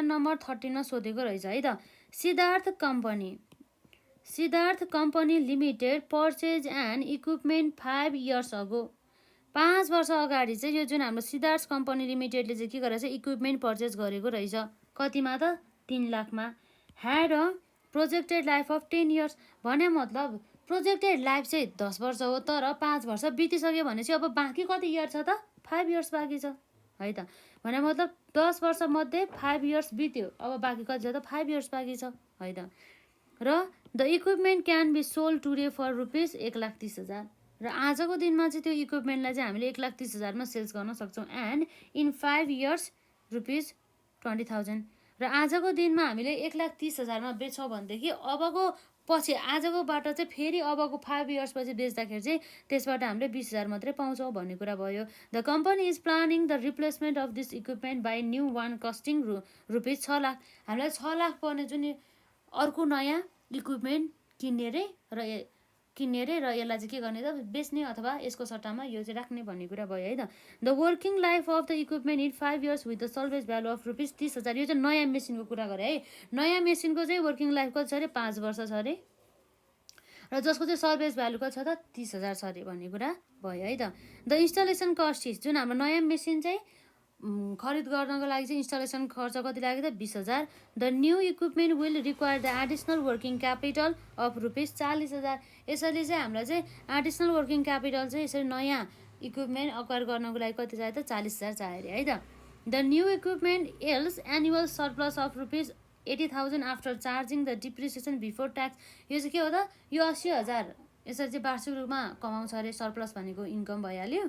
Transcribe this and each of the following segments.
Number 13 मा सोधेको रहेछ है त। Siddhartha company limited purchase and equipment 5 years अगो। 5 वर्ष अगाडि चाहिँ यो जुन हाम्रो सिद्धार्थ कम्पनी लिमिटेडले चाहिँ के गरेछ, इक्विपमेन्ट पर्चेज गरेको रहेछ। कतिमा त 3 लाखमा। Had a projected life of 10 years भने मतलब प्रोजेक्टेड लाइफ चाहिँ 10 वर्ष हो, तर 5 वर्ष बितिसक्यो भनेपछि अब बाँकी कति इयर छ त, 5 years बाँकी छ है त। भने मतलब 10 वर्ष मध्ये 5 years बित्यो, अब बाँकी कति छ त, 5 years बाँकी छ है त। र the equipment can be sold today for rupees 1,30,000 र आजको दिनमा चाहिँ त्यो इक्विपमेन्टलाई चाहिँ हामीले 1,30,000 सेल्स गर्न सक्छौँ। एन्ड इन 5 years रुपिस 20,000 र आजको दिनमा हामीले 1,30,000 बेच्छौँ भनेदेखि अबको पछि आजकोबाट चाहिँ फेरि अबको 5 years पछि बेच्दाखेरि चाहिँ त्यसबाट हामीले 20,000 मात्रै पाउँछौँ भन्ने कुरा भयो। The company is planning the replacement of this equipment by new one costing rupees 6 lakh. हामीलाई 6 लाख पर्ने जुन अर्को नयाँ इक्विपमेन्ट किन्ने रे र यसलाई चाहिँ के गर्ने त, बेच्ने अथवा यसको सट्टामा यो चाहिँ राख्ने भन्ने कुरा भयो है त। The working life of the equipment in 5 years with the salvage value of rupees 30,000। यो चाहिँ नयाँ मेसिनको कुरा गरेँ है। नयाँ मेसिनको चाहिँ वर्किङ लाइफ कति छ अरे, 5 वर्ष छ अरे, र जसको चाहिँ सल्भेज भ्यालु कति छ त, 30,000 छ अरे भन्ने कुरा भयो है त। द इन्स्टलेसन कस्ट इज, जुन हाम्रो नयाँ मेसिन चाहिँ खरिद गर्नको लागि चाहिँ इन्स्टलेसन खर्च कति लाग्यो त, 20,000। The new equipment will require the additional working capital of rupees 40,000। यसरी चाहिँ हामीलाई चाहिँ एडिसनल वर्किङ क्यापिटल चाहिँ यसरी नयाँ इक्विपमेन्ट अक्वायर गर्नको लागि कति चाहियो त, 40,000 चाहियो अरे है त। The new equipment else annual surplus of rupees 80,000 after charging the depreciation before tax. यो चाहिँ के हो त, यो 80,000 यसरी चाहिँ वार्षिक रूपमा कमाउँछ अरे। सरप्लस भनेको इन्कम भइहाल्यो,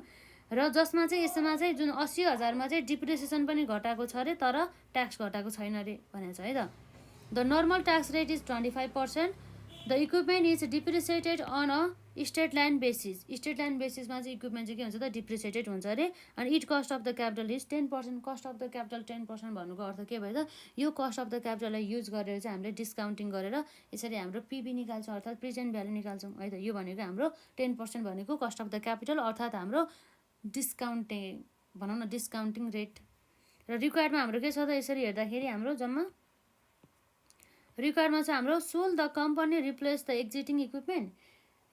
र जसमा चाहिँ यसमा चाहिँ जुन 80,000मा चाहिँ डिप्रिसिएसन पनि घटाएको छ अरे, तर ट्याक्स घटाएको छैन अरे भनेको छ है त। The normal tax rate is 25%। The equipment is depreciated on a straight line basis. Straight line बेसिसमा चाहिँ इक्विपमेन्ट चाहिँ के हुन्छ त, डिप्रिसिएटेड हुन्छ अरे। अनि it cost of the capital is 10%। Cost of the capital 10% भन्नुको अर्थ के भयो त, यो कस्ट अफ द क्यापिटललाई युज गरेर चाहिँ हामीले डिस्काउन्टिङ गरेर यसरी हाम्रो पिबी निकाल्छौँ, अर्थात् प्रेजेन्ट भ्यालु निकाल्छौँ है त। यो भनेको हाम्रो 10% भनेको कस्ट अफ द क्यापिटल, अर्थात् हाम्रो डिस्काउन्टिङ भनौँ न, डिस्काउन्टिङ रेट। र रिक्वायर्डमा हाम्रो के छ त, यसरी हेर्दाखेरि हाम्रो जम्मा रिक्वायर्डमा चाहिँ हाम्रो सोल the company replace the existing equipment.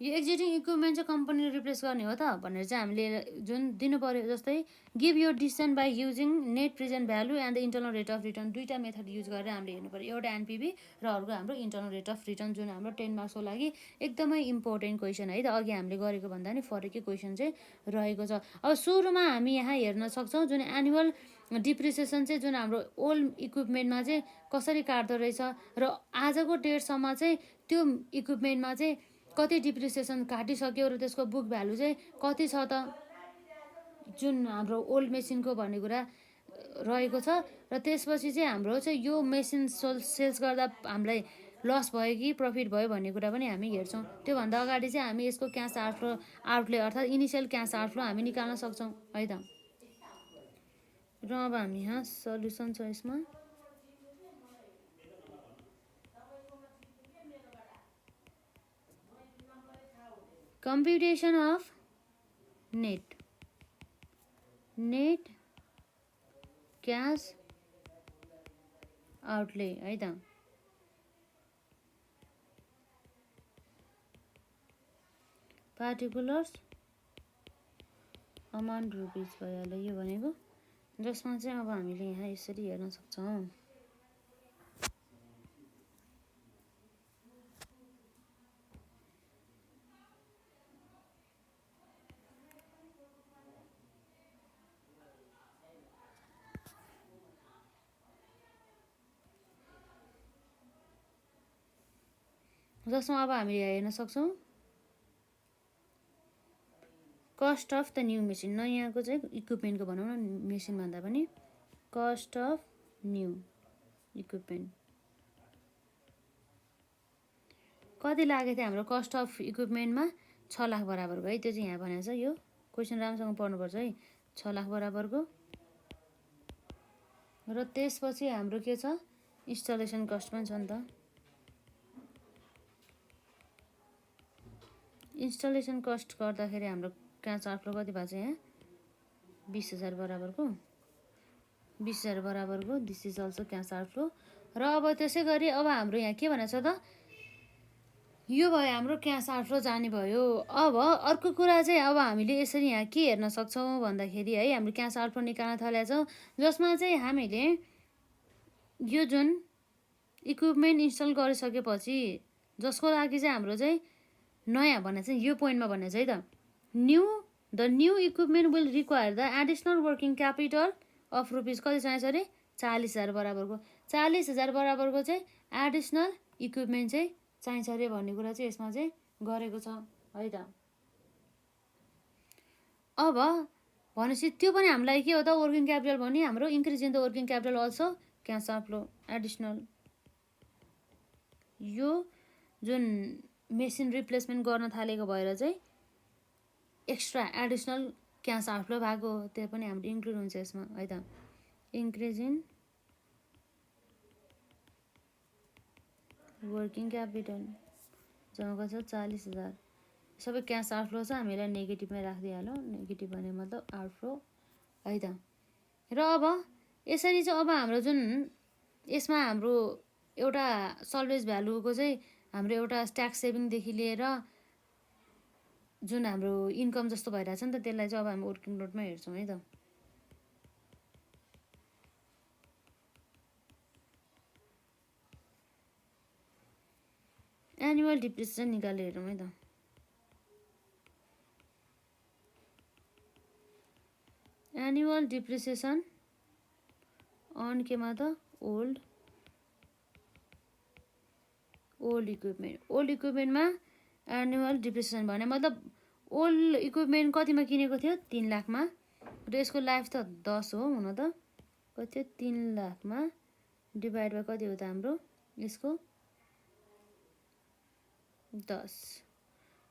यो एक्जिस्टिङ इक्विपमेन्ट चाहिँ कम्पनीले रिप्लेस गर्ने हो त भनेर चाहिँ हामीले जुन दिनु पर्यो। जस्तै give your decision by using net present value and the internal rate of return. दुईवटा मेथड युज गरेर हामीले हेर्नु पर्यो, एउटा एनपिभी र अर्को हाम्रो इन्टरनल रेट अफ रिटर्न, जुन हाम्रो 10 मार्क्सको लागि एकदमै इम्पोर्टेन्ट क्वेसन है त। अघि हामीले गरेको भन्दा नि फरकै क्वेसन चाहिँ रहेको छ। अब सुरुमा हामी यहाँ हेर्न सक्छौँ जुन एनुअल डिप्रिसिएसन चाहिँ जुन हाम्रो ओल्ड इक्विपमेन्टमा चाहिँ कसरी काट्दो रहेछ, र आजको डेटसम्म चाहिँ त्यो इक्विपमेन्टमा चाहिँ कति डिप्रिसिएसन काटिसक्यो, र त्यसको बुक भ्यालु चाहिँ कति छ त, जुन हाम्रो ओल्ड मेसिनको भन्ने कुरा रहेको छ। र त्यसपछि चाहिँ हाम्रो चाहिँ यो मेसिन सेल्स गर्दा हामीलाई लस भयो कि प्रफिट भयो भन्ने कुरा पनि हामी हेर्छौँ। त्योभन्दा अगाडि चाहिँ हामी यसको क्यास आउटले अर्थात् इनिसियल क्यास आउटफ्लो हामी निकाल्न सक्छौँ है त। र अब हामी यहाँ सल्युसन छ यसमा। कम्प्युटेसन अफ नेट क्यास आउटले है त। पार्टिकुलर्स अमाउन्ट रुपिस भइहाल्यो यो भनेको, जसमा चाहिँ अब हामीले यहाँ यसरी हेर्न सक्छौँ। जसमा अब हामीले हेर्न सक्छौँ cost of the new machine. नयाँको चाहिँ इक्विपमेन्टको भनौँ न, मेसिन भन्दा पनि कस्ट अफ न्यू इक्विपमेन्ट कति लागेको थियो हाम्रो कस्ट अफ इक्विपमेन्टमा, 6 लाख बराबरको है। त्यो चाहिँ यहाँ भनेको छ, यो क्वेसन राम्रोसँग पढ्नुपर्छ है। 6 लाख बराबरको, र त्यसपछि हाम्रो के छ, इन्स्टलेसन कस्ट पनि छ नि त। इन्स्टलेसन कस्ट गर्दाखेरि हाम्रो क्यास आउटफ्लो कति भएको छ यहाँ, 20,000 बराबरको। 20,000 बराबरको this is also cash outflow. र अब त्यसै गरी अब हाम्रो यहाँ के भनेको छ त, यो भयो हाम्रो क्यास आउटफ्लो जाने भयो। अब अर्को कुरा चाहिँ अब हामीले यसरी यहाँ के हेर्न सक्छौँ भन्दाखेरि है, हाम्रो क्यास आउटफ्लो निकाल्न थालेका छौँ, जसमा चाहिँ हामीले यो जुन इक्विपमेन्ट इन्स्टल गरिसकेपछि जसको लागि चाहिँ हाम्रो चाहिँ नयाँ भने चाहिँ यो पोइन्टमा भन्ने चाहिँ त the new equipment will require the additional working capital of rupees कति चाहिन्छ अरे 40,000 बराबरको। 40,000 बराबरको चाहिँ एडिसनल इक्विपमेन्ट चाहिँ चाहिन्छ अरे भन्ने कुरा चाहिँ यसमा चाहिँ गरेको छ है त। अब भनेपछि त्यो पनि हामीलाई के हो त, वर्किङ क्यापिटल भने हाम्रो increase in the working capital also cash outflow additional. यो जुन मेसिन रिप्लेसमेन्ट गर्न थालेको भएर चाहिँ एक्स्ट्रा एडिसनल क्यास आउटफ्लो भएको, त्यो पनि हाम्रो इन्क्लुड हुन्छ यसमा है त। इन्क्रिज इन वर्किङ क्यापिटल जम्मा छ 40,000, सबै क्यास आउटफ्लो छ, हामीलाई नेगेटिभमै राखिदिइहालौँ, नेगेटिभ भने मतलब आउटफ्लो है त। र अब यसरी चाहिँ अब हाम्रो जुन यसमा हाम्रो एउटा सल्भेज भ्यालुको चाहिँ हाम्रो एउटा ट्याक्स सेभिङदेखि लिएर जुन हाम्रो इन्कम जस्तो भइरहेछ नि त, त्यसलाई चाहिँ अब हामी वर्किङ नोटमा हेर्छौँ है त। एनुअल डिप्रिसिएसन निकालेर हेरौँ है त। एनुअल डिप्रिसिएसन अन केमा त ओल्ड इक्विपमेन्टमा एनुअल डिप्रिसिएसन भने मतलब ओल्ड इक्विपमेन्ट कतिमा किनेको थियो 3 लाखमा, र यसको लाइफ त 10 हो हुन त, कति थियो 3 लाखमा डिभाइड बाई कति हो त हाम्रो यसको 10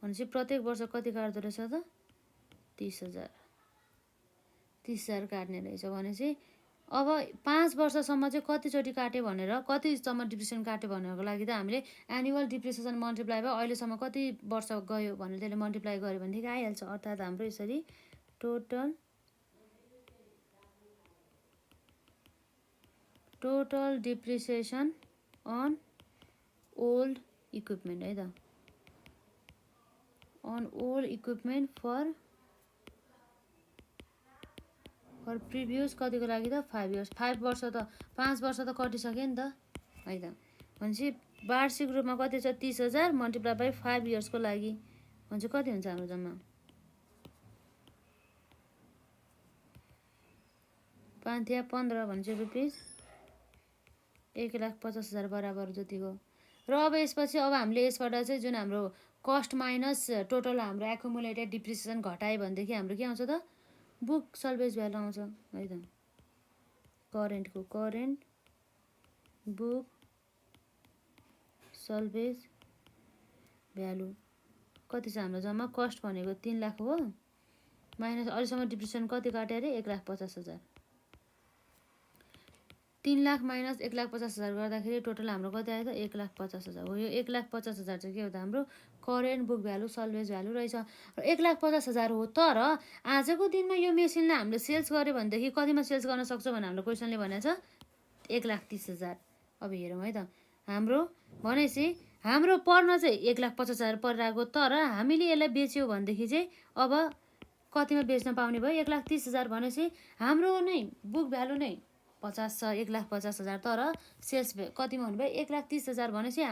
भनेपछि प्रत्येक वर्ष कति काट्दो रहेछ त 30,000 काट्ने रहेछ। भनेपछि अब 5 वर्षसम्म चाहिँ कतिचोटि काट्यो भनेर, कतिसम्म डिप्रिसिएसन काट्यो भनेको लागि त हामीले एनुअल डिप्रिसिएसन मल्टिप्लाई भयो अहिलेसम्म कति वर्ष गयो भनेर त्यसले मल्टिप्लाई गर्यो भनेदेखि आइहाल्छ। अर्थात् हाम्रो यसरी total depreciation on old equipment है त, on old equipment for previous कतिको लागि त 5 इयर्स, 5 वर्ष त 5 वर्ष त कटिसक्यो नि त है त। भनेपछि वार्षिक रूपमा कति छ 30,000 मल्टिप्लाई बाई 5 इयर्सको लागि भनेपछि कति हुन्छ हाम्रो जम्मा 5 या 15 भनेपछि रुपिस 1,50,000 बराबर जतिको। र अब यसपछि अब हामीले यसबाट चाहिँ जुन हाम्रो कस्ट माइनस टोटल हाम्रो एकुमुलेटेड डिप्रिसिएसन घटायो भनेदेखि हाम्रो के आउँछ त बुक सल्भेज भ्यालु आउँछ है त। करेन्टको करेन्ट बुक सल्भेज भ्यालु कति छ हाम्रो जम्मा, कस्ट भनेको 3 लाख हो माइनस अहिलेसम्म डिप्रिसिएसन कति काट्यो अरे 1,50,000, 3 लाख माइनस 1,50,000 गर्दाखेरि टोटल हाम्रो कति आयो त 1,50,000 हो। यो 1,50,000 चाहिँ के हो त हाम्रो करेन्ट बुक भ्यालु सल्भेज भ्यालु रहेछ। र 1,50,000 हो, तर आजको दिनमा यो मेसिनलाई हामीले सेल्स गऱ्यो भनेदेखि कतिमा सेल्स गर्न सक्छौँ भने हाम्रो क्वेसनले भनेको छ 1,30,000। अब हेरौँ है त, हाम्रो भनेपछि हाम्रो पर्न चाहिँ 1,50,000 परिरहेको, तर हामीले यसलाई बेच्यौँ भनेदेखि चाहिँ अब कतिमा बेच्न पाउने भयो 1,30,000। भनेपछि हाम्रो नै बुक भ्यालु नै 50 छ 1,50,000, तर सेल्स कतिमा हुनुभयो 1,30,000। भनेपछि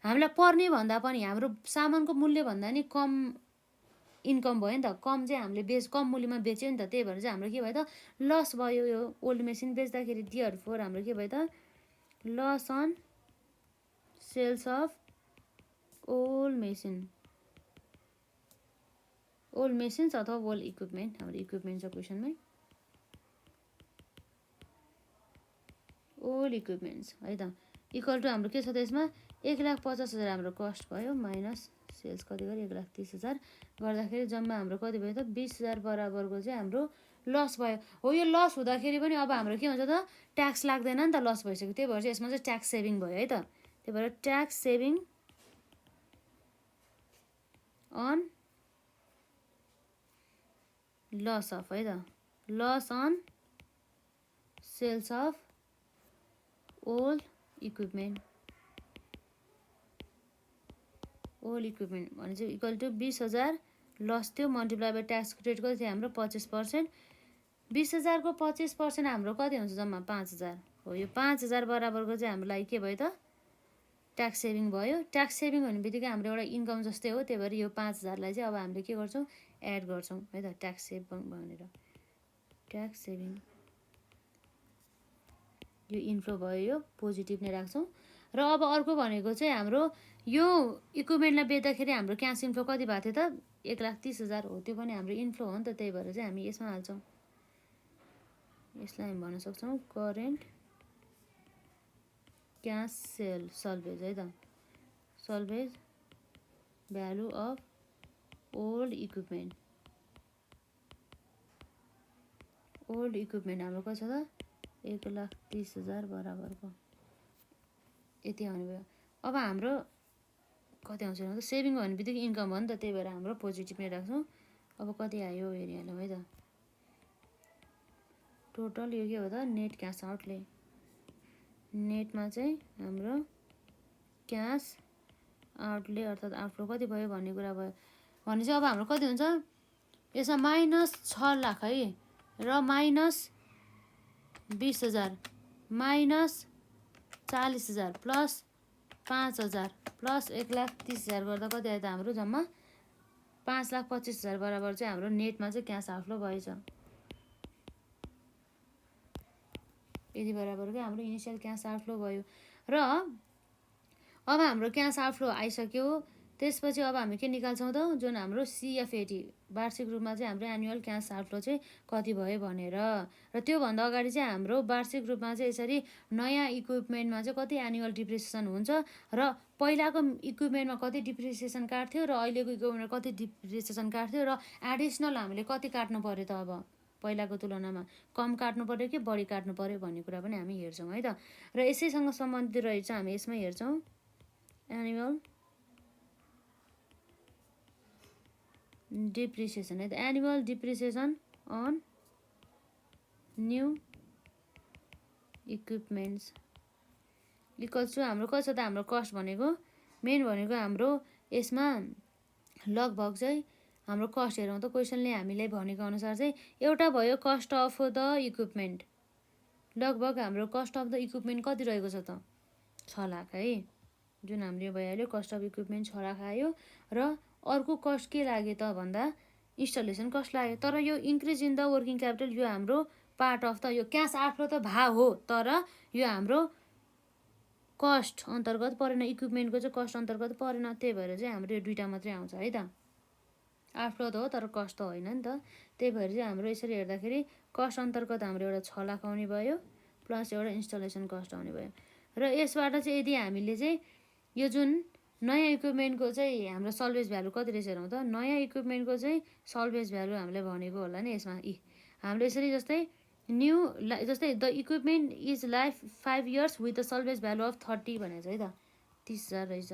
हामीलाई पर्ने भन्दा पनि हाम्रो सामानको मूल्य भन्दा नि कम इन्कम भयो नि त, कम चाहिँ हामीले कम मूल्यमा बेच्यो नि त, त्यही भएर चाहिँ हाम्रो के भयो त लस भयो। यो ओल्ड मेसिन बेच्दाखेरि दियरफोर हाम्रो के भयो त loss on sales of old machines अथवा ओल्ड इक्विपमेन्ट, हाम्रो इक्विपमेन्ट छ क्वेसनमै ओल्ड इक्विपमेन्ट्स है त, इक्वल टु हाम्रो के छ त यसमा 1,50,000 हाम्रो कस्ट भयो माइनस सेल्स कति गऱ्यो 1,30,000 गर्दाखेरि जम्मा हाम्रो कति भयो त 20,000 बराबरको चाहिँ हाम्रो लस भयो। हो यो लस हुँदाखेरि पनि अब हाम्रो के हुन्छ त ट्याक्स लाग्दैन नि त, लस भइसक्यो, त्यही भएर चाहिँ यसमा चाहिँ ट्याक्स सेभिङ भयो है त। त्यही भएर tax saving on loss of है त, loss on sales of old equipment भने चाहिँ इक्वल टु 20,000 लस थियो मल्टिप्लाई बाई ट्याक्स रेट कति थियो हाम्रो 25%। 20,000 को 25% हाम्रो कति हुन्छ जम्मा 5,000 हो। यो 5,000 बराबरको चाहिँ हाम्रो लागि के भयो त ट्याक्स सेभिङ भयो। ट्याक्स सेभिङ हुने बित्तिकै हाम्रो एउटा इन्कम जस्तै हो, त्यही भएर यो 5,000 लाई चाहिँ अब हामीले के गर्छौँ एड गर्छौँ है त ट्याक्स सेभ भनेर। ट्याक्स सेभिङ यो इन्फ्लो भयो, यो पोजिटिभ नै राख्छौँ। र अब अर्को भनेको चाहिँ हाम्रो यो इक्विपमेन्टलाई बेच्दाखेरि हाम्रो क्यास इन्फ्लो कति भएको थियो त 1,30,000 हो, त्यो पनि हाम्रो इन्फ्लो हो नि त, त्यही भएर चाहिँ हामी यसमा हाल्छौँ। यसलाई हामी भन्न सक्छौँ करेन्ट क्यास सल्भेज है त, salvage value of old equipment. Old equipment हाम्रो कति छ त 1,30,000 बराबरको यति आउने भयो। अब हाम्रो कति आउँछ भने सेभिङ भन्ने बित्तिकै इन्कम हो नि त, त्यही भएर हाम्रो पोजिटिभ नै राख्छौँ। अब कति आयो हेरिहाल्यौँ है त, टोटल यो के हो त नेट क्यास आउटले। नेटमा चाहिँ हाम्रो क्यास आउटले अर्थात् आउटफ्लो कति भयो भन्ने कुरा भयो भने चाहिँ अब हाम्रो कति हुन्छ यसमा माइनस 6 लाख है र माइनस 20,000 माइनस 40,000 प्लस 5,000 प्लस 1,30,000 गर्दा कति आयो त हाम्रो जम्मा 5,25,000 बराबर चाहिँ हाम्रो नेटमा चाहिँ क्यास आउटफ्लो भएछ। यति बराबरको हाम्रो इनिसियल क्यास आउटफ्लो भयो। र अब हाम्रो क्यास आउटफ्लो आइसक्यो, त्यसपछि अब हामी के निकाल्छौँ त जुन हाम्रो CFAT वार्षिक रूपमा चाहिँ हाम्रो एनुअल क्यास आउटफ्लो चाहिँ कति भयो भनेर। र त्योभन्दा अगाडि चाहिँ हाम्रो वार्षिक रूपमा चाहिँ यसरी नयाँ इक्विपमेन्टमा चाहिँ कति एनुअल डिप्रिसिएसन हुन्छ र पहिलाको इक्विपमेन्टमा कति डिप्रिसिएसन काट्थ्यो र अहिलेको इक्विपमेन्टमा कति डिप्रिसिएसन काट्थ्यो र एडिसनल हामीले कति काट्नु पर्यो त, अब पहिलाको तुलनामा कम काट्नु पर्यो कि बढी काट्नु पर्यो भन्ने कुरा पनि हामी हेर्छौँ है त। र यसैसँग सम्बन्धित रहेछ हामी यसमा हेर्छौँ एनुअल डिप्रिसिएसन है त, annual depreciation on new equipments equals to हाम्रो कति छ त हाम्रो कस्ट भनेको मेन भनेको हाम्रो यसमा लगभग चाहिँ हाम्रो कस्ट हेरौँ त क्वेसनले हामीलाई भनेको अनुसार चाहिँ एउटा भयो कस्ट अफ द इक्विपमेन्ट, लगभग हाम्रो कस्ट अफ द इक्विपमेन्ट कति रहेको छ त 6 लाख है, जुन हाम्रो भइहाल्यो कस्ट अफ इक्विपमेन्ट 6 लाख आयो। र अर्को कस्ट के लाग्यो त भन्दा इन्स्टलेसन कस्ट लाग्यो। तर यो increase in the working capital यो हाम्रो पार्ट अफ द यो क्यास आउटफ्लो त हो, तर यो हाम्रो कस्ट अन्तर्गत परेन, इक्विपमेन्टको चाहिँ कस्ट अन्तर्गत परेन, त्यही भएर चाहिँ हाम्रो यो दुईटा मात्रै आउँछ है त। आउटफ्लो त हो तर कस्ट त होइन नि त, त्यही भएर चाहिँ हाम्रो यसरी हेर्दाखेरि कस्ट अन्तर्गत हाम्रो एउटा 6 लाख आउने भयो प्लस एउटा इन्स्टलेसन कस्ट आउने भयो। र यसबाट चाहिँ यदि हामीले चाहिँ यो जुन नयाँ इक्विपमेन्टको चाहिँ हाम्रो सल्भेज भ्यालु कति रहेछ हेरौँ त, नयाँ इक्विपमेन्टको चाहिँ सल्भेज भ्यालु हामीले भनेको होला नि यसमा हामीले यसरी जस्तै न्यू जस्तै the equipment is life 5 years with the salvage value of 30 भनेको छ है त 30,000 रहेछ।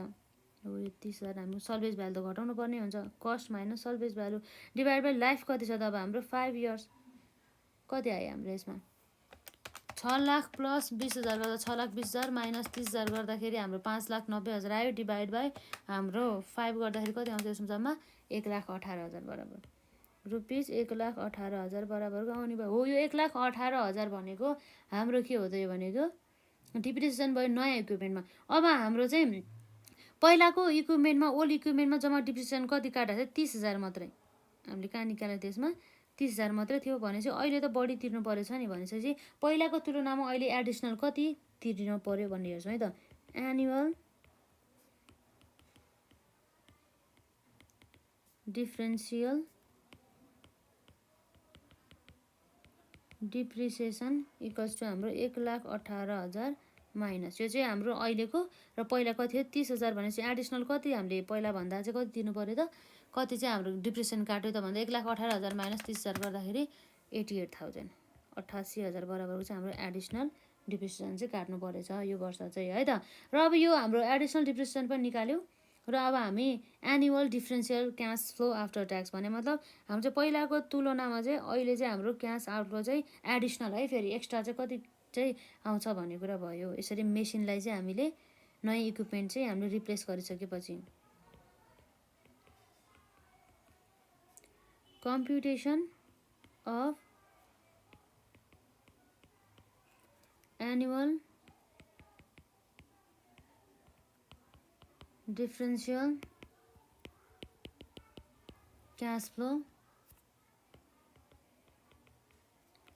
हो यो 30,000 हाम्रो सल्भेज भ्यालु त घटाउनु पर्ने हुन्छ, cost minus salvage value divide by life कति छ त अब हाम्रो 5 years कति आयो हाम्रो यसमा 6 लाख प्लस 20,000 गर्दा 6,20,000 माइनस 30,000 गर्दाखेरि हाम्रो 5,90,000 आयो डिभाइड बाई हाम्रो 5 गर्दाखेरि कति आउँछ यसमा जम्मा 1,18,000 बराबर रुपिस 1,18,000 बराबरको आउने भयो। हो यो 1,18,000 भनेको हाम्रो के हो त यो भनेको डिप्रिसिएसन भयो नयाँ इक्विपमेन्टमा। अब हाम्रो चाहिँ पहिलाको इक्विपमेन्टमा ओल्ड इक्विपमेन्टमा जम्मा डिप्रिसिएसन कति काटेको थियो 30,000 मात्रै, हामीले कहाँ निकालेको त्यसमा 30,000 मात्रै थियो भने चाहिँ अहिले त बढी तिर्नु परेछ नि भनेपछि पहिलाको तुलनामा अहिले एडिसनल कति तिर्नु पर्यो भन्ने हेर्छौँ है त। Annual differential depreciation equals to हाम्रो 1,18,000 माइनस यो चाहिँ हाम्रो अहिलेको र पहिला कति थियो 30,000 भनेपछि एडिसनल कति हामीले पहिला भन्दा चाहिँ कति दिनु पर्यो त, कति चाहिँ हाम्रो डिप्रिसिएसन काट्यो त भन्दा 1,18,000 माइनस 30,000 गर्दाखेरि 88,000 88,000 बराबरको चाहिँ हाम्रो एडिसनल डिप्रिसिएसन चाहिँ काट्नु परेछ यो वर्ष चाहिँ है त। र अब यो हाम्रो एडिसनल डिप्रिसिएसन पनि निकाल्यो र अब हामी annual differential cash flow after tax भने मतलब हाम्रो चाहिँ पहिलाको तुलनामा चाहिँ अहिले चाहिँ हाम्रो क्यास आउटफ्लो चाहिँ एडिसनल है, फेरि एक्स्ट्रा चाहिँ कति चाहिँ आउँछ भन्ने कुरा भयो। यसरी मेसिनलाई चाहिँ हामीले नयाँ इक्विपमेन्ट चाहिँ हामीले रिप्लेस गरिसकेपछि कम्प्युटेसन of annual differential cash flow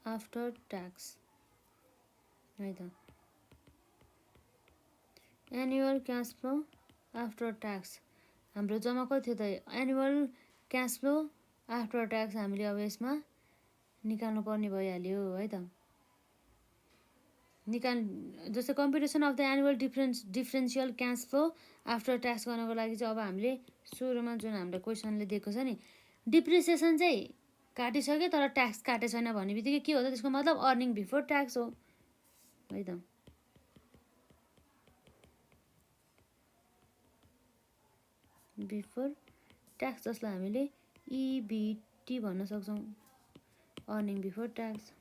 after tax है त। Annual cash flow after tax हाम्रो जम्मा कति थियो त? Annual cash flow after tax हामीले अब यसमा निकाल्नु पर्ने भइहाल्यो है त। जस्तै कम्प्युटेसन of the annual differential cash flow after tax गर्नको लागि चाहिँ अब हामीले सुरुमा जुन हाम्रो क्वेसनले दिएको छ नि, डिप्रिसिएसन चाहिँ काटिसक्यो तर ट्याक्स काटे छैन भन्ने बित्तिकै के हो त? त्यसको मतलब अर्निङ बिफोर ट्याक्स हो है त। बिफोर ट्याक्स जसलाई हामीले EBT भन्न सक्छौँ, अर्निङ बिफोर ट्याक्स।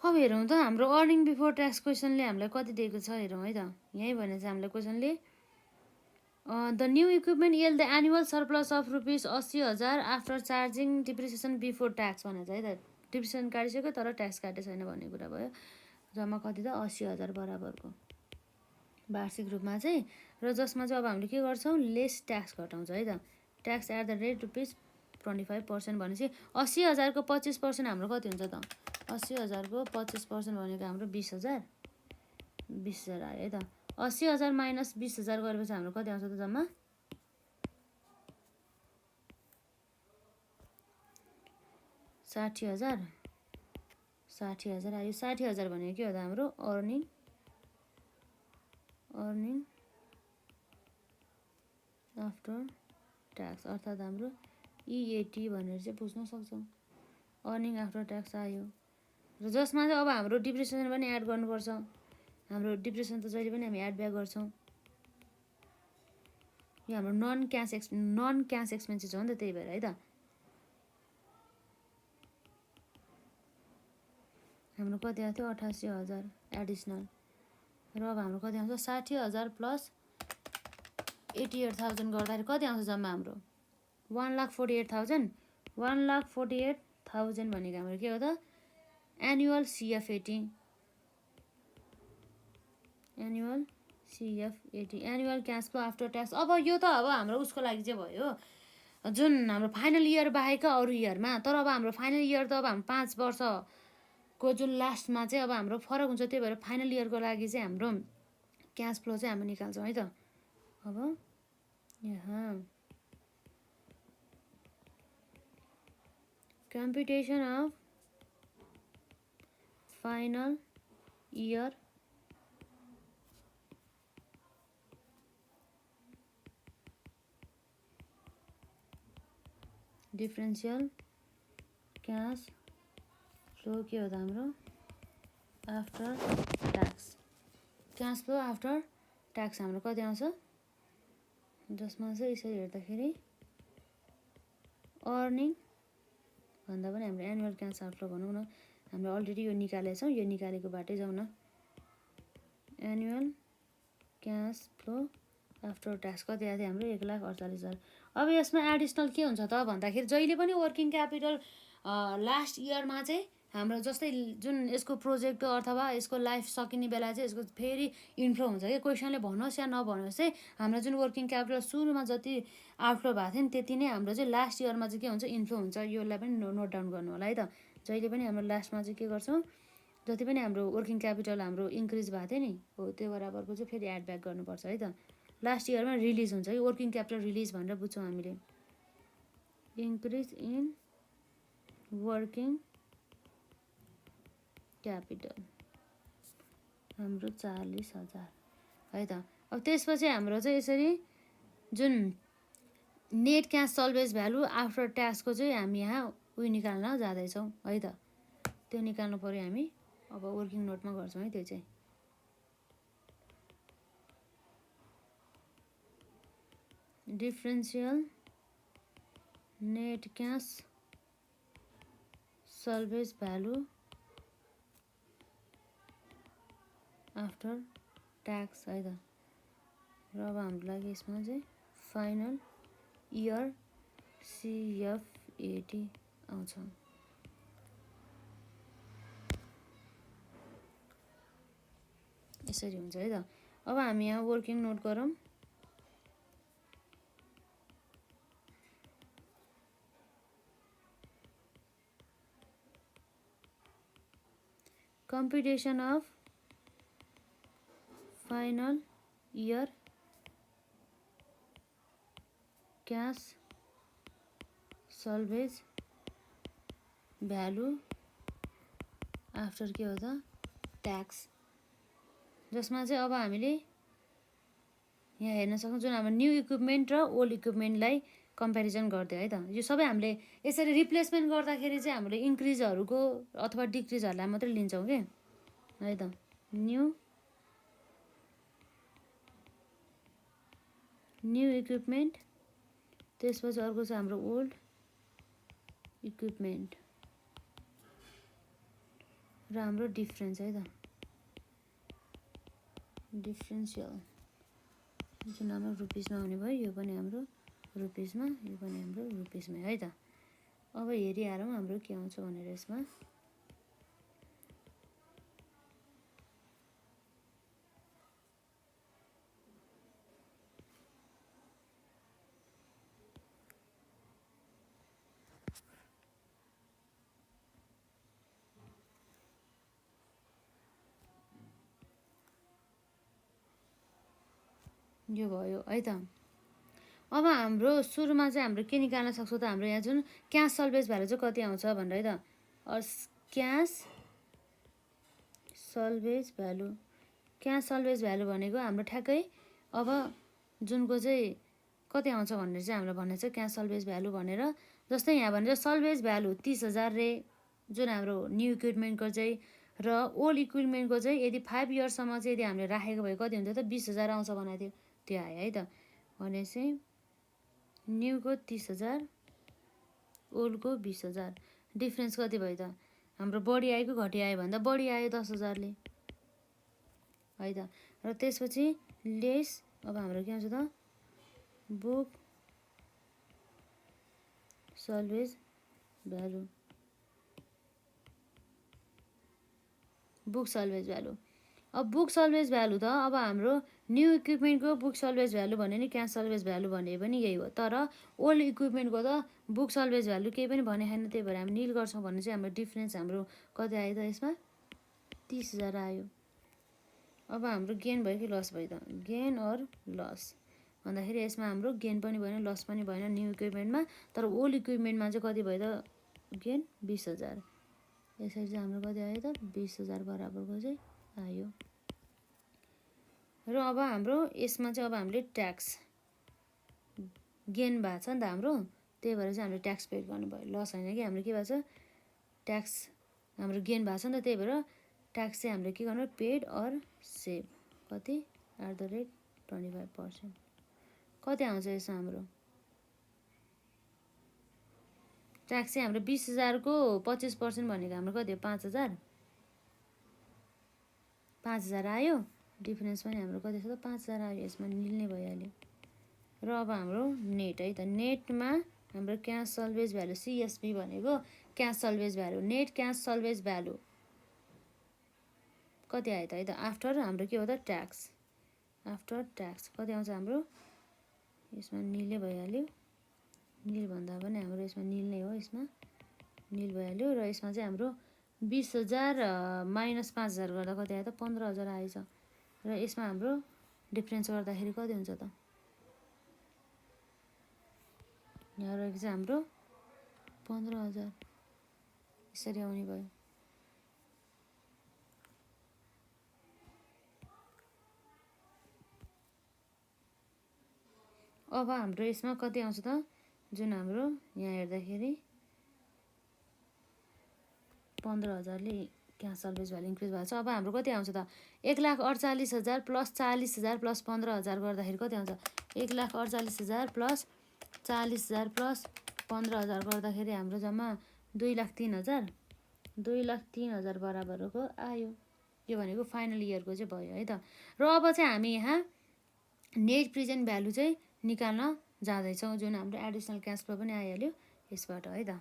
अब हेरौँ त हाम्रो अर्निङ बिफोर ट्याक्स क्वेसनले हामीलाई कति दिएको छ हेरौँ है त। यहीँ भने चाहिँ हामीलाई क्वेसनले the new equipment yield the annual surplus of ₹80,000 after charging depreciation before tax भनेको छ है त। डिप्रिसिएसन काटिसक्यो तर ट्याक्स काटे छैन भन्ने कुरा भयो। जम्मा कति त? 80,000 बराबरको वार्षिक रूपमा चाहिँ, र जसमा चाहिँ अब हामीले के गर्छौँ? लेस ट्याक्स घटाउँछ है त। ट्याक्स एट द रेट ₹25% भनेपछि 80,000 को 25% हाम्रो कति हुन्छ त? 80,000 को 25% भनेको हाम्रो 20,000 आयो है त। 80,000 माइनस 20,000 गरेपछि हाम्रो कति आउँछ त? जम्मा 60,000 आयो। 60,000 भनेको के हो त? हाम्रो अर्निङ आफ्टर ट्याक्स अर्थात् हाम्रो EAT भनेर चाहिँ बुझ्न सक्छौँ। अर्निङ आफ्टर ट्याक्स आयो, र जसमा चाहिँ अब हाम्रो डिप्रिसिएसन पनि एड गर्नुपर्छ। हाम्रो डिप्रिसिएसन त जहिले पनि हामी एड ब्याक गर्छौँ। यो हाम्रो नन क्यास एक्सपेन्सेस हो नि त, त्यही भएर है त। हाम्रो कति आएको थियो? 88,000 एडिसनल, र अब हाम्रो कति आउँछ? 60,000 प्लस 88,000 गर्दाखेरि कति आउँछ जम्मा हाम्रो? 1,48,000। 1,48,000 भनेको हाम्रो के हो त? Annual CFAT, annual cash flow after tax. अब यो त अब हाम्रो उसको लागि चाहिँ भयो जुन हाम्रो फाइनल इयर बाहेक अरू इयरमा। तर अब हाम्रो फाइनल इयर त अब हाम्रो 5 वर्षको जुन लास्टमा चाहिँ अब हाम्रो फरक हुन्छ। त्यही भएर फाइनल इयरको लागि चाहिँ हाम्रो क्यास फ्लो चाहिँ हामी निकाल्छौँ है त। अब यहाँ कम्प्युटेसन of final year differential cash flow के हो त? हाम्रो after tax. Cash flow after tax हाम्रो कति आउँछ? जसमा चाहिँ यसरी हेर्दाखेरि अर्निङ भन्दा पनि हाम्रो एनुअल क्यास आउटफ्लो भनौँ न, हामीले अलरेडी यो निकालेको छौँ। यो निकालेको बाटै जाउँ न। Annual cash flow after tax कति आएको थियो? हाम्रो 1,48,000। अब यसमा एडिसनल के हुन्छ त भन्दाखेरि जहिले पनि वर्किङ क्यापिटल लास्ट इयरमा चाहिँ हाम्रो जस्तै जुन यसको प्रोजेक्ट अथवा यसको लाइफ सकिने बेला चाहिँ यसको फेरि इन्फ्लो हुन्छ कि क्वेसनले भनोस् या नभनोस् चाहिँ हाम्रो जुन वर्किङ क्यापिटल सुरुमा जति आउटफ्लो भएको थियो नि त्यति नै हाम्रो चाहिँ लास्ट इयरमा चाहिँ के हुन्छ? इन्फ्लो हुन्छ। यसलाई पनि नोट डाउन गर्नु होला है त। जहिले पनि हाम्रो लास्टमा चाहिँ के गर्छौँ? जति पनि हाम्रो वर्किङ क्यापिटल हाम्रो इन्क्रिज भएको थियो नि हो त्यो बराबरको चाहिँ फेरि एड ब्याक गर्नुपर्छ है त। लास्ट इयरमा रिलिज हुन्छ कि वर्किङ क्यापिटल रिलिज भनेर बुझ्छौँ हामीले। इन्क्रिज इन वर्किङ क्यापिटल हाम्रो 40,000 है त। अब त्यसपछि हाम्रो चाहिँ यसरी जुन net cash salvage value after ट्याक्सको चाहिँ हामी यहाँ उयो निकाल्न जाँदैछौँ है त। त्यो निकाल्नु पऱ्यो हामी। अब वर्किङ नोटमा गर्छौँ है त्यो चाहिँ। Differential net cash salvage value after tax है त। र अब हाम्रो लागि यसमा चाहिँ फाइनल इयर CFAT आउँछ। यसरी हुन्छ है त। अब हामी यहाँ वर्किङ नोट गरौँ। computation of final year cash salvage value after के हो त ट्याक्स, जसमा चाहिँ अब हामीले यहाँ हेर्न सक्छौँ जुन हाम्रो न्यू इक्विपमेन्ट र ओल्ड इक्विपमेन्टलाई कम्पेरिजन गर्दै है त। यो सबै हामीले यसरी रिप्लेसमेन्ट गर्दाखेरि चाहिँ हामीले इन्क्रिजहरूको अथवा डिक्रिजहरूलाई मात्रै लिन्छौँ के है त। न्यू इक्विपमेन्ट, त्यसपछि अर्को चाहिँ हाम्रो ओल्ड इक्विपमेन्ट र हाम्रो डिफरेन्स है त, डिफरेन्सियल जुन हाम्रो रुपिसमा हुने भयो, यो पनि हाम्रो रुपिसमा, यो पनि हाम्रो रुपिसमा है त। अब हेरिहालौँ हाम्रो के आउँछ भनेर यसमा। यो भयो है त। अब हाम्रो सुरुमा चाहिँ हाम्रो के निकाल्न सक्छौँ त, हाम्रो यहाँ जुन क्यास सल्भेज भ्यालु चाहिँ कति आउँछ भनेर है त। Cash salvage value, cash salvage value भनेको हाम्रो ठ्याक्कै अब जुनको चाहिँ कति आउँछ भनेर चाहिँ हामीलाई भनेको छ क्यास सल्भेज भ्यालु भनेर। जस्तै यहाँ भनेर सल्भेज भ्यालु 30,000 रे जुन हाम्रो न्यू इक्विपमेन्टको चाहिँ, र ओल्ड इक्विपमेन्टको चाहिँ यदि 5 इयर्ससम्म चाहिँ यदि हामीले राखेको भए कति हुन्थ्यो त 20,000 आउँछ भनेको थियो, त्यो आयो है त। भनेपछि न्यूको 30,000 ओल्डको 20,000, डिफ्रेन्स कति भयो त हाम्रो बढी आयो कि घटी आयो भन्दा बढी आयो 10,000ले है त। र त्यसपछि लेस अब हाम्रो के आउँछ त बुक सल्भेज भ्यालु, बुक सल्भेज भ्यालु। अब बुक सल्भेज भ्यालु त अब हाम्रो न्यू इक्विपमेन्टको बुक सल्भेज भ्यालु भने नि क्यास सल्भेज भ्यालु भने पनि यही हो, तर ओल्ड इक्विपमेन्टको त बुक सल्भेज भ्यालु केही पनि भने छैन, त्यही भएर हामी निल गर्छौँ भने चाहिँ हाम्रो डिफरेन्स हाम्रो कति आयो त यसमा 30,000 आयो। अब हाम्रो गेन भयो कि लस भयो त, गेन अर लस भन्दाखेरि यसमा हाम्रो गेन पनि भएन लस पनि भएन न्यू इक्विपमेन्टमा, तर ओल्ड इक्विपमेन्टमा चाहिँ कति भयो त गेन 20,000। यसरी चाहिँ हाम्रो कति आयो त 20,000 बराबरको चाहिँ आयो। र अब हाम्रो यसमा चाहिँ अब हामीले ट्याक्स गेन भएको छ नि त हाम्रो, त्यही भएर चाहिँ हामीले ट्याक्स पेड गर्नुभयो, लस होइन कि हाम्रो के भएको छ ट्याक्स हाम्रो गेन भएको छ नि त, त्यही भएर ट्याक्स चाहिँ हामीले के गर्नु पेड अर सेभ कति @25%। कति आउँछ यसमा हाम्रो ट्याक्स चाहिँ हाम्रो 20,000 को 25% भनेको हाम्रो कति हो 5,000, 5,000 आयो। डिफरेन्स पनि हाम्रो कति छ त 5,000 आयो, यसमा निल नै भइहाल्यो। र अब हाम्रो नेट है त, नेटमा हाम्रो क्यास सल्भेज भ्यालु CSV भनेको cash salvage value, net cash salvage value कति आयो त है त आफ्टर हाम्रो के हो त ट्याक्स, आफ्टर ट्याक्स कति आउँछ हाम्रो यसमा निलै भइहाल्यो, निल भन्दा पनि हाम्रो यसमा निल नै हो, यसमा निल भइहाल्यो। र यसमा चाहिँ हाम्रो 20,000 माइनस 5,000 गर्दा कति आयो त 15,000 आएछ। र यसमा हाम्रो डिफरेन्स गर्दाखेरि कति हुन्छ त यहाँ रहेको चाहिँ हाम्रो 15,000 यसरी आउने भयो। अब हाम्रो यसमा कति आउँछ त जुन हाम्रो यहाँ हेर्दाखेरि 15,000ले क्यास सल्भेज भ्यालु इन्क्रिज भएको छ। अब हाम्रो कति आउँछ त 1,48,000 प्लस 40,000 प्लस 15,000 गर्दाखेरि कति आउँछ 1,48,000 प्लस 40,000 प्लस 15,000 गर्दाखेरि हाम्रो जम्मा 2,03,000 2,03,000 बराबरको आयो। यो भनेको फाइनल इयरको चाहिँ भयो है त। र अब चाहिँ हामी यहाँ नेट प्रेजेन्ट भ्यालु चाहिँ निकाल्न जाँदैछौँ, जुन हाम्रो एडिसनल क्यास फ्लो पनि आइहाल्यो यसबाट है त।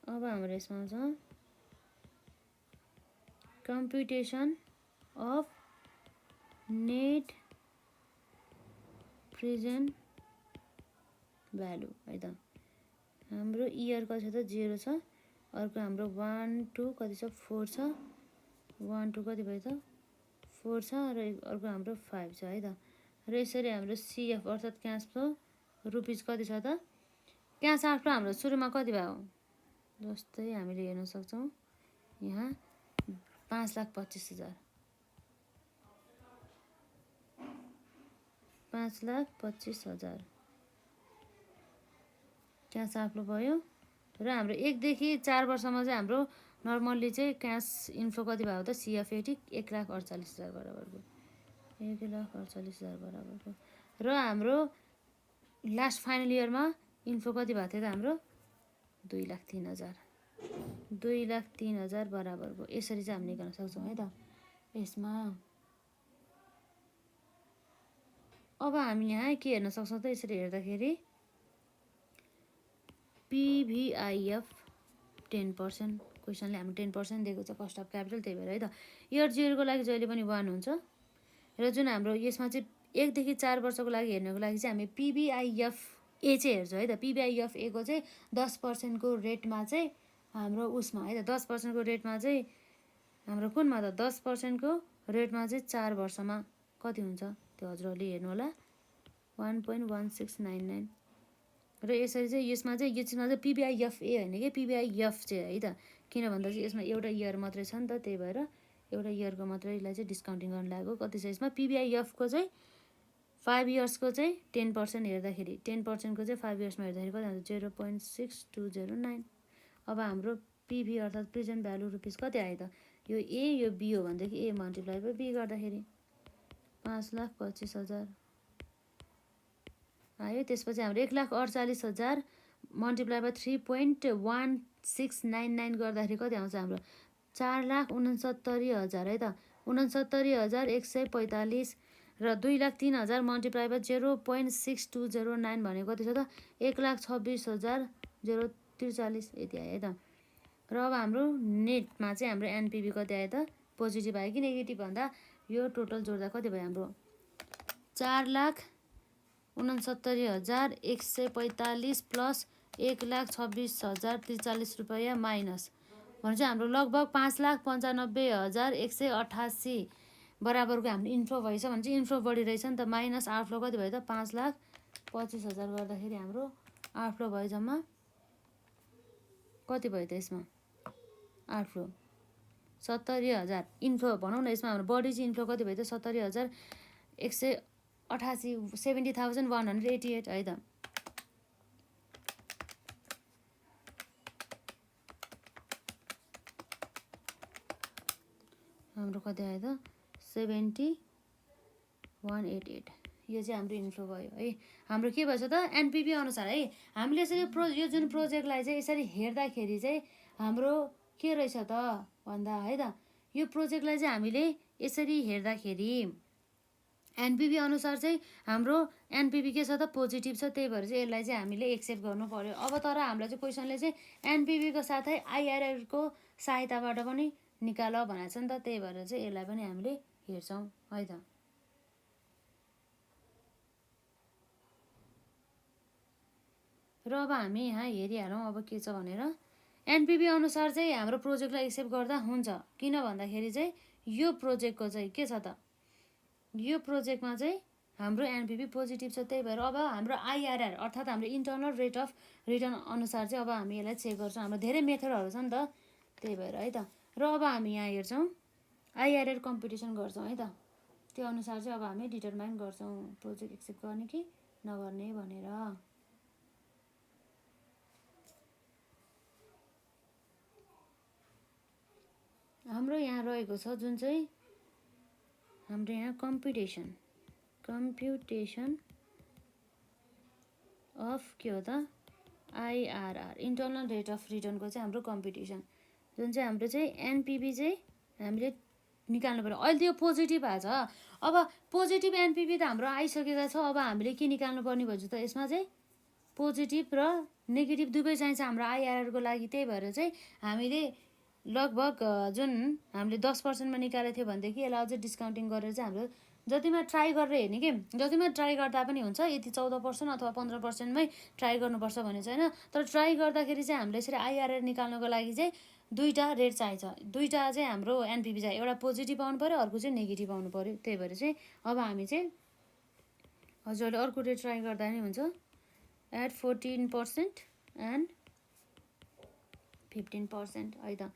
अब हाम्रो यसमा आउँछ कम्प्युटेसन अफ नेट प्रेजेन्ट भ्यालु है त। हाम्रो इयर कति छ त 0 छ, अर्को हाम्रो 1 2 कति छ 4 छ, 1 2 कति भयो त 4 छ र अर्को हाम्रो 5 छ है त। र यसरी हाम्रो सिएफ अर्थात् क्यास फ्लो रुपिज कति छ त क्यास आउटफ्लो हाम्रो सुरुमा कति भयो जस्तै हामीले हेर्न सक्छौँ यहाँ 5,25,000 5,25,000 क्यास आउटफ्लो भयो। र हाम्रो 1 देखि 4 वर्षमा चाहिँ हाम्रो नर्मल्ली चाहिँ क्यास इन्फ्लो कति भयो त सिएफएटी 1,48,000 बराबरको 1,48,000 बराबरको। र हाम्रो लास्ट फाइनल इयरमा इन्फ्लो कति भएको थियो त हाम्रो 2,03,000 2,03,000 बराबरको। यसरी चाहिँ हामी निकाल्न सक्छौँ है त यसमा। अब हामी यहाँ के हेर्न सक्छौँ त यसरी हेर्दाखेरि पिभिआइएफ 10%, क्वेसनले हाम्रो 10% दिएको छ कस्ट अफ क्यापिटल, त्यही भएर है त। इयर 0 को लागि जहिले पनि 1 हुन्छ। र जुन हाम्रो यसमा चाहिँ 1 देखि 4 वर्षको लागि हेर्नको लागि चाहिँ हामी पिभिआइएफ ए चाहिँ हेर्छौँ है त। पिभिआइएफ ए को चाहिँ 10% को रेटमा चाहिँ हाम्रो उसमा है त 10% को रेटमा चाहिँ हाम्रो कुनमा त 10% को रेटमा चाहिँ 4 वर्षमा कति हुन्छ त्यो हजुरहरूले हेर्नु होला 1.1699। र यसरी चाहिँ यसमा चाहिँ पिभिआइएफ ए होइन कि पिभिआइएफ चाहिँ है त, किन भन्दा चाहिँ यसमा एउटा इयर मात्रै छ नि त, त्यही भएर एउटा इयरको मात्रैलाई चाहिँ डिस्काउन्टिङ गर्न लागेको। कति छ यसमा पिभिआइएफको चाहिँ 5 इयर्सको चाहिँ 10% हेर्दाखेरि 10% को चाहिँ 5 इयर्समा हेर्दाखेरि कति आउँछ 0.6209। अब हाम्रो पिभी अर्थात् प्रेजेन्ट भ्यालु रुपिस कति आयो त यो ए यो बी हो भनेदेखि ए मल्टिप्लाई बाई बी गर्दाखेरि 5,25,000 आयो। त्यसपछि हाम्रो 1,48,000 मल्टिप्लाई बाई 3.1699 गर्दाखेरि कति आउँछ हाम्रो 4,69,000 है त 69,145। र 2,03,000 मल्टिप्लाई बाई 0.6209 भनेको कति छ त 1,26,043 यति आयो है त। र अब हाम्रो नेटमा चाहिँ हाम्रो एनपिभी कति आयो त पोजिटिभ आयो कि नेगेटिभ भन्दा यो टोटल जोड्दा कति भयो हाम्रो 4,69,145 प्लस 1,26,043 रुपियाँ माइनस भने चाहिँ हाम्रो लगभग 5,95,188 बराबरको हाम्रो इन्फ्लो भएछ भने चाहिँ इन्फ्लो बढी रहेछ नि त। माइनस आउटफ्लो कति भयो त 5,25,000 गर्दाखेरि हाम्रो आउटफ्लो भयो जम्मा कति भयो त यसमा आउटफ्लो 70,000। इन्फ्लो भनौँ न यसमा हाम्रो बढी चाहिँ इन्फ्लो कति भयो त 70,188 70,188 है त। हाम्रो कति आयो त 70,188 यो चाहिँ हाम्रो इन्फ्लो भयो है। हाम्रो के भएछ त एनपिभी अनुसार है हामीले यसरी यो जुन प्रोजेक्टलाई चाहिँ यसरी हेर्दाखेरि चाहिँ हाम्रो के रहेछ त भन्दा है त यो प्रोजेक्टलाई चाहिँ हामीले यसरी हेर्दाखेरि एनपिभी अनुसार चाहिँ हाम्रो एनपिभी के छ त पोजिटिभ छ, त्यही भएर चाहिँ यसलाई चाहिँ हामीले एक्सेप्ट गर्नु पर्यो। अब तर हामीलाई चाहिँ क्वेसनले चाहिँ एनपिभीको साथै आइआरआरको सहायताबाट पनि निकाल भनेको छ नि त, त्यही भएर चाहिँ यसलाई पनि हामीले हेर्छौँ है त। र अब हामी यहाँ हेरिहालौँ अब के छ भनेर। एनपिभी अनुसार चाहिँ हाम्रो प्रोजेक्टलाई एक्सेप्ट गर्दा हुन्छ, किन भन्दाखेरि चाहिँ यो प्रोजेक्टको चाहिँ के छ त यो प्रोजेक्टमा चाहिँ हाम्रो एनपिभी पोजिटिभ छ, त्यही भएर अब हाम्रो आइआरआर अर्थात् हाम्रो इन्टर्नल रेट अफ रिटर्न अनुसार चाहिँ अब हामी यसलाई चेक गर्छौँ। हाम्रो धेरै मेथडहरू छ नि त, त्यही भएर है त। र अब हामी यहाँ हेर्छौँ आइआरआर कम्पिटिसन गर्छौँ है त, त्यो अनुसार चाहिँ अब हामी डिटरमाइन गर्छौँ प्रोजेक्ट एक्सेप्ट गर्ने कि नगर्ने भनेर। हाम्रो यहाँ रहेको छ जुन चाहिँ हाम्रो यहाँ कम्प्युटेसन अफ के हो त आइआरआर इन्टरनल रेट अफ रिटर्नको चाहिँ हाम्रो कम्प्युटेसन जुन चाहिँ हाम्रो चाहिँ एनपिभी चाहिँ हामीले निकाल्नु पऱ्यो। अहिले त्यो पोजिटिभ आएको छ। अब पोजिटिभ एनपिभी त हाम्रो आइसकेको छ। अब हामीले के निकाल्नु पर्ने भन्छ त यसमा चाहिँ पोजिटिभ र नेगेटिभ दुवै चाहिन्छ हाम्रो आइआरआरको लागि। त्यही भएर चाहिँ हामीले लगभग जुन हामीले 10%मा निकालेको थियो भनेदेखि यसलाई अझै डिस्काउन्टिङ गरेर चाहिँ हाम्रो जतिमा ट्राई गरेर हेर्ने कि जतिमा ट्राई गर्दा पनि हुन्छ। यति 14% अथवा 15%मै ट्राई गर्नुपर्छ भन्ने छैन। तर ट्राई गर्दाखेरि चाहिँ हामीले यसरी आइआरआर निकाल्नको लागि चाहिँ दुईवटा रेट चाहिन्छ। दुईवटा चाहिँ हाम्रो एनपिभी चाहियो। एउटा पोजिटिभ आउनु पऱ्यो, अर्को चाहिँ नेगेटिभ आउनु पऱ्यो। त्यही भएर चाहिँ अब हामी चाहिँ हजुरहरूले अर्को रेट ट्राई गर्दा नि हुन्छ। एट 14% एन्ड 15% है त।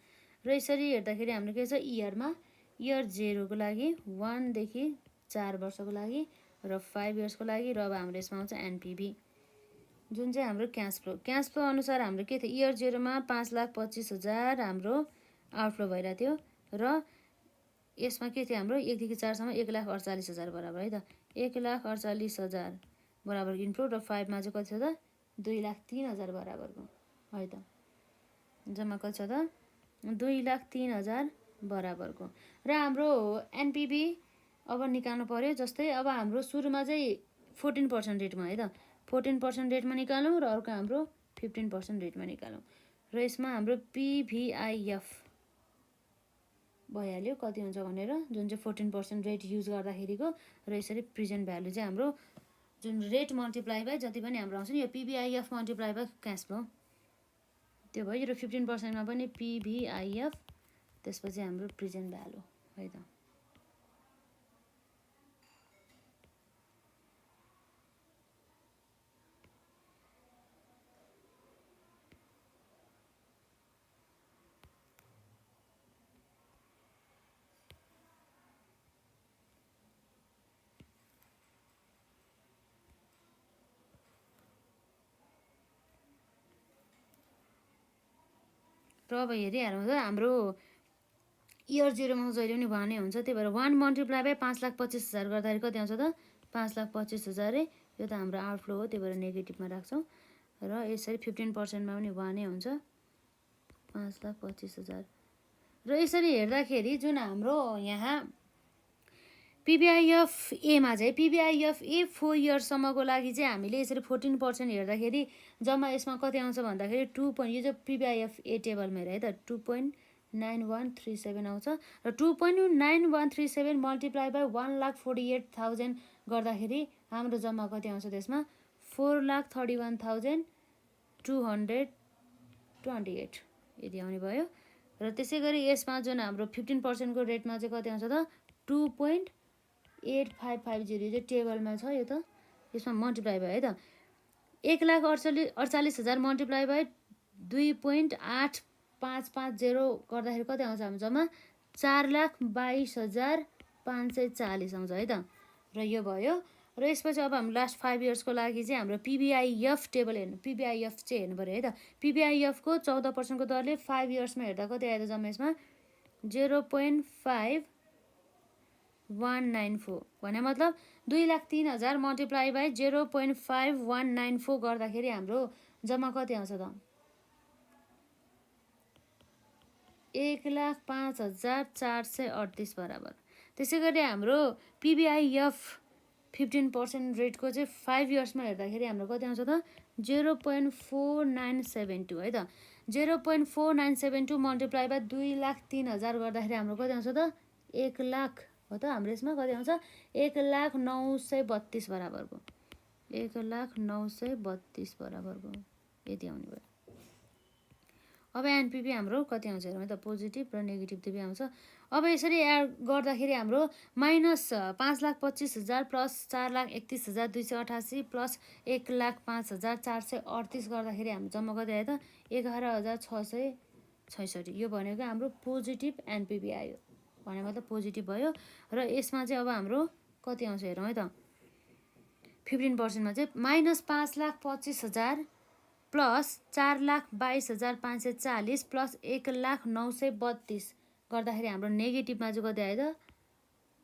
र यसरी हेर्दाखेरि हाम्रो के छ इयरमा इयर 0को लागि 1 देखि 4 वर्षको लागि र 5 इयर्सको लागि। र अब हाम्रो यसमा आउँछ एनपिभी जुन चाहिँ हाम्रो क्यास फ्लो अनुसार हाम्रो के थियो इयर 0मा 5,25,000 हाम्रो आउटफ्लो भइरहेको थियो। र यसमा के थियो हाम्रो 1 देखि 4 सम्म 1,48,000 बराबर है त। 1,48,000 बराबर इन्फ्लो र 5 मा चाहिँ कति छ त 2,03,000 बराबरको है त। जम्मा कति छ त 2,03,000 बराबरको। र हाम्रो एनपिभी अब निकाल्नु पर्यो। जस्तै अब हाम्रो सुरुमा चाहिँ 14% रेटमा है त 14% रेटमा निकालौँ र अर्को हाम्रो 15% रेटमा निकालौँ। र यसमा हाम्रो पिभिआइएफ भइहाल्यो कति हुन्छ भनेर जुन चाहिँ 14% रेट युज गर्दाखेरिको। र यसरी प्रेजेन्ट भ्यालु चाहिँ हाम्रो जुन रेट मल्टिप्लाई बाई जति पनि हाम्रो आउँछ नि यो PVIF multiply by cash flow त्यो भयो। र 15%मा पनि पिभिआइएफ त्यसपछि हाम्रो प्रेजेन्ट भ्यालु है त। र अब हेरिहालौँ त हाम्रो इयर 0मा जहिले पनि 1 नै हुन्छ। त्यही भएर 1 मल्टिप्लाई बाई 5,25,000 गर्दाखेरि कति आउँछ त 5,25,000 यो त हाम्रो आउटफ्लो हो। त्यही भएर नेगेटिभमा राख्छौँ। र यसरी 15%मा पनि 1 नै हुन्छ 5,25,000। र यसरी हेर्दाखेरि जुन हाम्रो यहाँ पिभिआइएफ एमा चाहिँ पिभिआइएफ ए 4 इयर्ससम्मको लागि चाहिँ हामीले यसरी 14% हेर्दाखेरि जम्मा यसमा कति आउँछ भन्दाखेरि 2 यो चाहिँ पिभिआइएफ ए टेबलमा हेर है त 2.9137 आउँछ। र 2.9137 मल्टिप्लाई बाई 1,48,000 गर्दाखेरि हाम्रो जम्मा कति आउँछ त्यसमा 4,31,228 यदि आउने भयो। र त्यसै गरी यसमा जुन हाम्रो 15%को रेटमा चाहिँ कति आउँछ त 2.8550 चाहिँ टेबलमा छ। यो त यसमा मल्टिप्लाई भयो है त 1,48,000 मल्टिप्लाई बाई 2.8550 गर्दाखेरि कति आउँछ हाम्रो जम्मा 4,22,540 आउँछ है त। र यो भयो। र यसपछि अब हाम्रो लास्ट 5 इयर्सको लागि चाहिँ हाम्रो पिभिआइएफ टेबल हेर्नु पिभिआइएफ चाहिँ हेर्नु पऱ्यो है त। पिभिआइएफको 14%को दरले 5 इयर्समा हेर्दा कति आयो त जम्मा यसमा 0.5194 भने मतलब 2,03,000 मल्टिप्लाई बाई 0.5194 गर्दाखेरि हाम्रो जम्मा कति आउँछ त 1,05,438 बराबर। त्यसै गरी हाम्रो पिभिआइएफ 15% रेटको चाहिँ 5 इयर्समा हेर्दाखेरि हाम्रो कति आउँछ त 0.4972 है त। 0.4972 मल्टिप्लाई बाई 2,03,000 गर्दाखेरि हाम्रो कति आउँछ त 1 लाख हो त। हाम्रो यसमा कति आउँछ 1,09,32 बराबरको 1,09,32 बराबरको यति आउने भयो। अब एनपिभी हाम्रो कति आउँछ हेरौँ है त पोजिटिभ र नेगेटिभ दुवै आउँछ। अब यसरी एड गर्दाखेरि हाम्रो माइनस 5,25,000 प्लस 4,31,288 प्लस 1,05,438 गर्दाखेरि हाम्रो जम्मा कति आयो त 11,666 यो भनेको हाम्रो पोजिटिभ एनपिभी आयो भने मतलब पोजिटिभ भयो। र यसमा चाहिँ अब हाम्रो कति आउँछ हेरौँ है त 15%मा चाहिँ माइनस 5,25,000 प्लस 4,22,540 प्लस 1,09,32 गर्दाखेरि हाम्रो नेगेटिभमा चाहिँ कति आयो त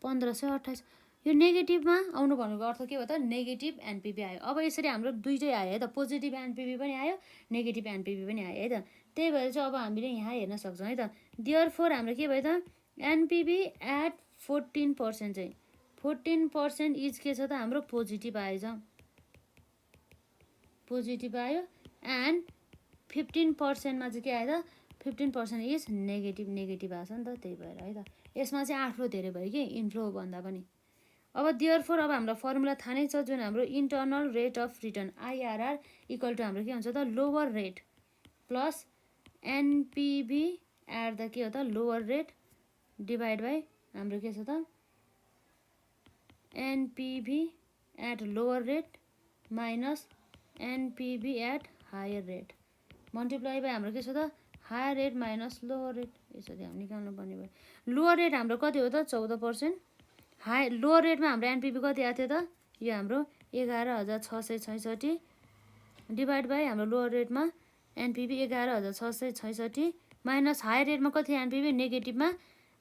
1528। यो नेगेटिभमा आउनु भनेको अर्थ के हो त नेगेटिभ एनपिभी आयो। अब यसरी हाम्रो दुईटै आयो है त पोजिटिभ एनपिभी पनि आयो नेगेटिभ एनपिभी पनि आयो है त। त्यही भएर चाहिँ अब हामीले यहाँ हेर्न सक्छौँ है त। देयरफोर हाम्रो के भयो त एनपिभी एट 14% चाहिँ 14% इज के छ त हाम्रो पोजिटिभ आएछ पोजिटिभ आयो एन्ड 15%मा चाहिँ के आयो त 15% इज नेगेटिभ नेगेटिभ आएछ नि त। त्यही भएर है त यसमा चाहिँ आठलो धेरै भयो कि इन्फ्लो भन्दा पनि। अब देयरफोर अब हाम्रो फर्मुला थाहा नै छ जुन हाम्रो internal rate of return IRR equal to हाम्रो के हुन्छ त lower rate plus NPV at the के हो त लोवर रेट डिभाइड बाई हाम्रो के छ त NPV at lower rate minus NPV at higher rate multiply by हाम्रो के छ त higher rate minus lower rate. यसरी हामी निकाल्नु पर्ने भयो। लोवर रेट हाम्रो कति हो त 14%। हाई लोवर रेटमा हाम्रो एनपिभी कति आएको थियो त यो हाम्रो 11,666 डिभाइड बाई हाम्रो लोवर रेटमा एनपिभी 11,666 माइनस हायर रेटमा कति एनपिभी नेगेटिभमा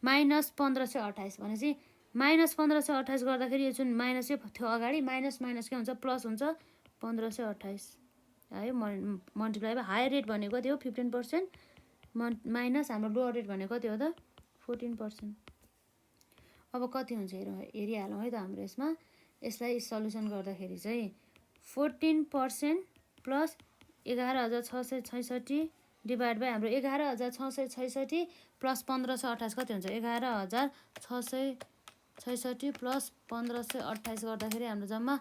माइनस 1528 भनेपछि माइनस 1528 गर्दाखेरि यो जुन माइनस चाहिँ थियो अगाडि माइनस माइनस के हुन्छ प्लस हुन्छ 1528 आयो मल्टिप्लाई बाई हायर रेट भनेको कति हो 15% माइनस हाम्रो लोवर रेट भनेको कति हो त 14%। अब कति हुन्छ हेरिहालौँ है त हाम्रो यसमा यसलाई सल्युसन गर्दाखेरि चाहिँ 14% प्लस 11,666 डिभाइड बाई हाम्रो 11,666 प्लस 1528 कति हुन्छ 11,666 प्लस 1528 गर्दाखेरि हाम्रो जम्मा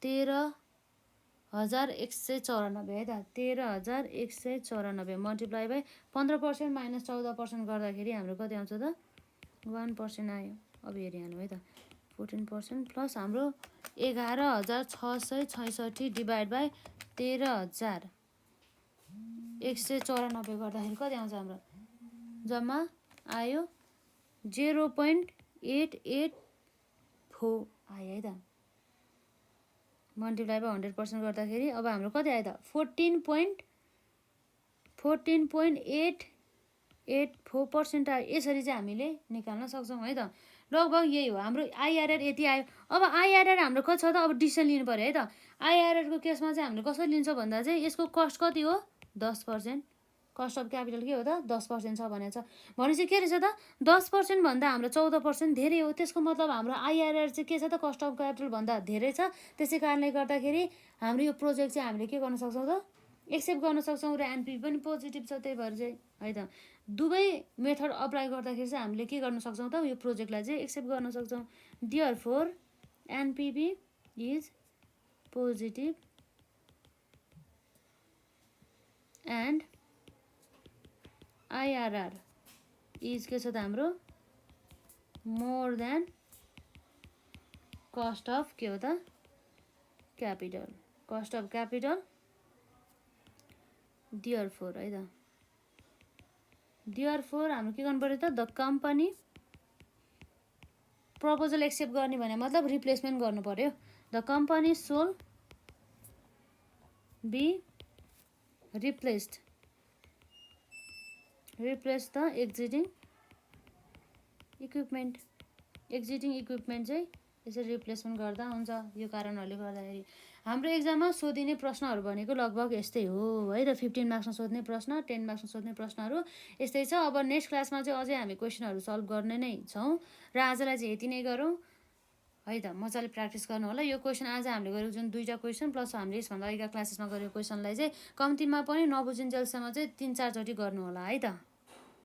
13,194 है त 13,194 मल्टिप्लाई बाई 15% माइनस 14% गर्दाखेरि हाम्रो कति आउँछ त 1% आयो। अब हेरिहाल्नु है त 14% प्लस हाम्रो 11,666 डिभाइड बाई 13,194 गर्दाखेरि कति आउँछ हाम्रो जम्मा आयो 0.884 आयो है त मल्टिप्लाई बाई 100% गर्दाखेरि अब हाम्रो कति आयो त 14.884% आयो। यसरी चाहिँ हामीले निकाल्न सक्छौँ है त। लगभग यही हो हाम्रो आइआरआर यति आयो। अब आइआरआर हाम्रो कति छ त अब डिसिसन लिनु पर्यो है त। आइआरआरको केसमा चाहिँ हामीले कसरी लिन्छौँ भन्दा चाहिँ यसको कस्ट कति हो 10%। कस्ट अफ क्यापिटल के हो त 10% छ भनेको छ भनेपछि के रहेछ त 10% भन्दा हाम्रो 14% धेरै हो। त्यसको मतलब हाम्रो आइआरआर चाहिँ के छ त कस्ट अफ क्यापिटल भन्दा धेरै छ। त्यसै कारणले गर्दाखेरि हाम्रो यो प्रोजेक्ट चाहिँ हामीले के गर्न सक्छौँ त एक्सेप्ट गर्न सक्छौँ र एनपिभी पनि पोजिटिभ छ। त्यही भएर चाहिँ है त दुवै मेथड अप्लाई गर्दाखेरि चाहिँ हामीले के गर्न सक्छौँ त यो प्रोजेक्टलाई चाहिँ एक्सेप्ट गर्न सक्छौँ। Therefore NPV is positive and IRR is के छ त हाम्रो मोर देन कस्ट अफ के हो त capital cost of capital therefore है त देयरफोर हाम्रो के गर्नु पर्यो त द कम्पनी प्रपोजल एक्सेप्ट गर्ने भने मतलब रिप्लेसमेन्ट गर्नु पर्यो। The company should be replace the existing equipment चाहिँ यसरी रिप्लेसमेन्ट गर्दा हुन्छ। यो कारणहरूले गर्दाखेरि हाम्रो एक्जाममा सोधिने प्रश्नहरू भनेको लगभग यस्तै हो है त 15 मार्क्समा सोध्ने प्रश्न 10 मार्क्समा सोध्ने प्रश्नहरू यस्तै छ। अब नेक्स्ट क्लासमा चाहिँ अझै हामी क्वेसनहरू सल्भ गर्ने नै छौँ र आजलाई चाहिँ यति नै गरौँ है त। मजाले प्र्याक्टिस गर्नु होला। यो क्वेसन आज हामीले गरेको जुन दुईवटा क्वेसन प्लस हामीले यसभन्दा अगाडिका क्लासेसमा गरेको क्वेसनलाई चाहिँ कम्तीमा पनि नबुझिन्जेलसम्म चाहिँ 3-4 चोटि गर्नु होला है त।